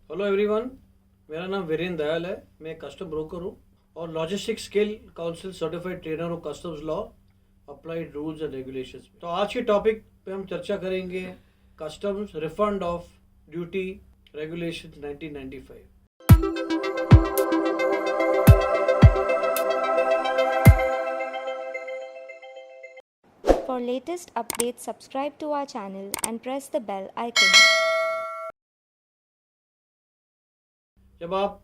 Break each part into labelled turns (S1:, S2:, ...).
S1: Hello everyone, मेरा नाम वीरेंद्र दयाल है। मैं एक कस्टम ब्रोकर हूँ और logistic skill council certified trainer हूँ customs law applied rules and regulations. तो आज के टॉपिक पे हम चर्चा करेंगे customs refund of duty regulations 1995।
S2: For latest updates, subscribe to our channel and press the bell icon.
S1: जब आप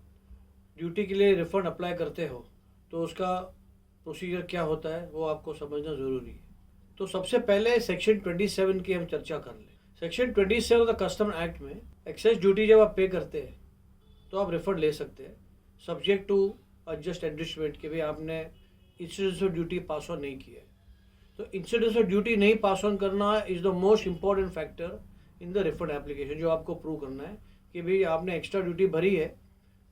S1: ड्यूटी के लिए रिफंड अप्लाई करते हो तो उसका प्रोसीजर क्या होता है वो आपको समझना ज़रूरी है। तो सबसे पहले सेक्शन 27 की हम चर्चा कर लें। Section 27 of the custom act में एक्साइज ड्यूटी जब आप पे करते हैं तो आप रिफंड ले सकते हैं, सब्जेक्ट टू एडजस्ट एडजस्टमेंट कि भाई आपने incidence of duty pass on नहीं किया है। तो इंसिडेंस ऑफ ड्यूटी नहीं पास ऑन करना is the most important factor in the refund application, जो आपको प्रूव करना है कि भाई आपने एक्स्ट्रा ड्यूटी भरी है,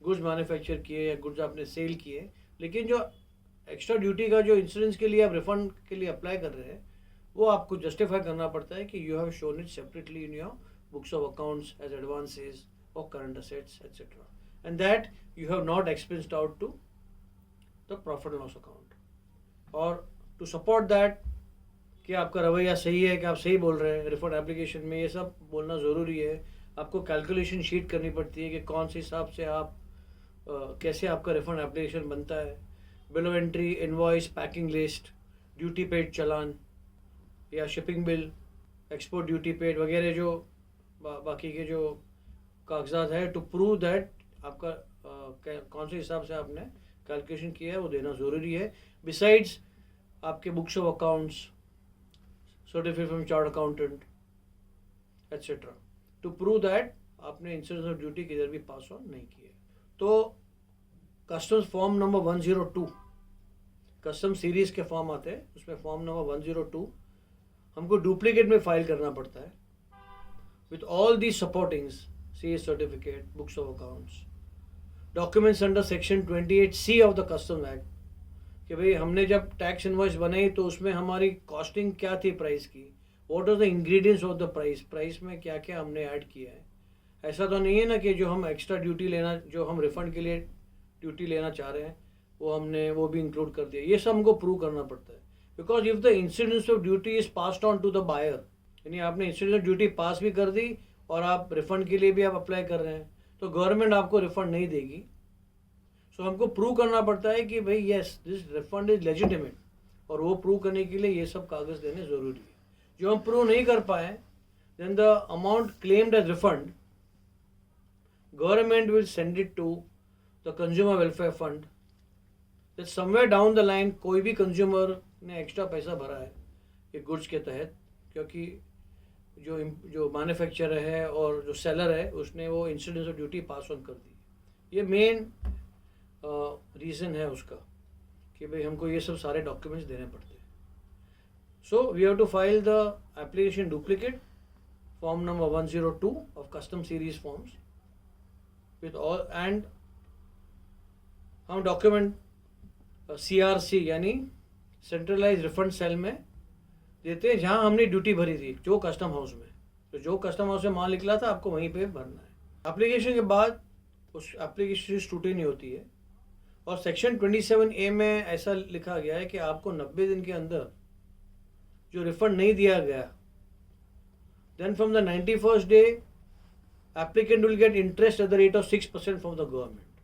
S1: गुड्स मैन्युफैक्चर किए या गुड्स आपने सेल किए, लेकिन जो एक्स्ट्रा ड्यूटी का जो इंश्योरेंस के लिए आप रिफंड के लिए अप्लाई कर रहे हैं वो आपको जस्टिफाई करना पड़ता है कि you have shown it separately in your books of accounts as advances और current assets etcetera, and that you have not expensed out to the profit and loss account. और टू सपोर्ट दैट कि आपका रवैया सही है, कि आप सही बोल रहे हैं रिफंड एप्लीकेशन में, ये सब बोलना ज़रूरी है। आपको कैलकुलेशन शीट करनी पड़ती है कि कौन से हिसाब से आप कैसे आपका रिफंड एप्लीकेशन बनता है। Bill of entry, invoice, packing list, duty paid चालान या shipping bill, export duty paid वगैरह जो बाकी के जो कागजात है टू प्रूव दैट आपका कौन से हिसाब से आपने कैलकुलेशन किया है वो देना ज़रूरी है। बिसाइड्स आपके books of accounts, certificate from chart accountant etcetera, to prove that आपने इंश्योरेंस ऑफ ड्यूटी किधर भी पास ऑन नहीं किया। तो customs form number 102, custom series के फॉर्म आते हैं, उसमें फॉर्म नंबर 102 हमको डुप्लीकेट में फाइल करना पड़ता है with all the supportings, C certificate, books of accounts, documents under section 28C of the custom act, कि भाई हमने जब टैक्स इनवॉइस बनाई तो उसमें हमारी कॉस्टिंग क्या थी प्राइस की, what are the ingredients of the price में क्या क्या हमने ऐड किया है। ऐसा तो नहीं है ना कि जो हम एक्स्ट्रा ड्यूटी लेना, जो हम रिफंड के लिए ड्यूटी लेना चाह रहे हैं वो हमने वो भी इंक्लूड कर दिया। ये सब हमको प्रूव करना पड़ता है, because if the incidence of duty is passed on to the buyer, यानी आपने इंसिडेंस ऑफ ड्यूटी पास भी कर दी और आप रिफंड के लिए भी आप अप्लाई कर रहे हैं तो गवर्नमेंट आपको रिफंड नहीं देगी। सो हमको प्रूव करना पड़ता है कि भाई yes this refund is legitimate, और वो प्रूव करने के लिए ये सब कागज़ देने ज़रूरी है। जो हम प्रूव नहीं कर पाए then the amount claimed as refund government will send it to the consumer welfare fund, that somewhere down the line कोई भी कंज्यूमर ने एक्स्ट्रा पैसा भरा है ये गुड्स के तहत, क्योंकि जो मैन्युफैक्चरर है और जो सेलर है उसने वो incidence of duty pass on कर दी। ये मेन रीज़न है उसका कि भाई हमको ये सब सारे डॉक्यूमेंट्स देने पड़ते हैं। So we have to file the application duplicate form number 102 of custom series forms with all, and हम डॉक्यूमेंट CRC यानी सेंट्रलाइज रिफंड सेल में देते हैं जहाँ हमने ड्यूटी भरी थी, जो कस्टम हाउस में, तो जो कस्टम हाउस में माल निकला था आपको वहीं पे भरना है। एप्लीकेशन के बाद उस एप्लीकेशन की स्क्रूटिनी होती है और सेक्शन 27A में ऐसा लिखा गया है कि आपको 90 दिन के अंदर जो रिफंड नहीं दिया गया, then from the 91st day applicant will get interest at the rate of 6% from the government.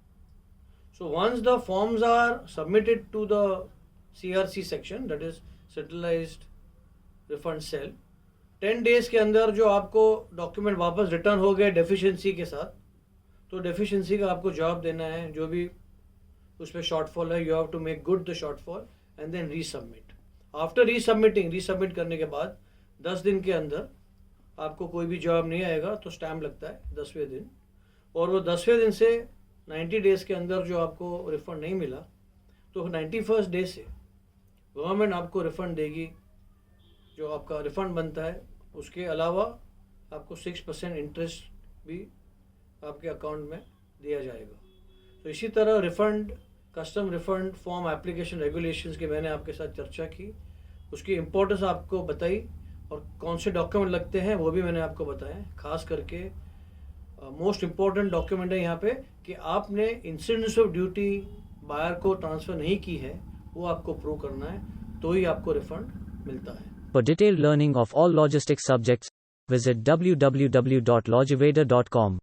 S1: So once the forms are submitted to the CRC section, that is centralized refund cell, 10 days के अंदर जो आपको document वापस return हो गए deficiency के साथ, तो डेफिशिएंसी का आपको जवाब देना है, जो भी उसमें शॉर्टफॉल है you have to make good the shortfall and then resubmit. After resubmit करने के बाद 10 दिन के अंदर आपको कोई भी जवाब नहीं आएगा तो स्टैम्प लगता है 10वें दिन, और वो 10वें दिन से 90 डेज़ के अंदर जो आपको रिफ़ंड नहीं मिला तो 91st डे से गवर्नमेंट आपको रिफ़ंड देगी। जो आपका रिफ़ंड बनता है उसके अलावा आपको 6% इंटरेस्ट भी आपके अकाउंट में दिया जाएगा। तो इसी तरह refund, custom refund form application regulations की मैंने आपके साथ चर्चा की, उसकी इम्पोर्टेंस आपको बताई और कौन से डॉक्यूमेंट लगते हैं वो भी मैंने आपको बताया। खास करके मोस्ट इम्पॉर्टेंट डॉक्यूमेंट है यहाँ पे कि आपने इंसिडेंस ऑफ ड्यूटी बायर को ट्रांसफ़र नहीं की है, वो आपको प्रूव करना है, तो ही आपको रिफंड मिलता है।
S3: For detailed learning of all logistics subjects, visit www.logiveda.com.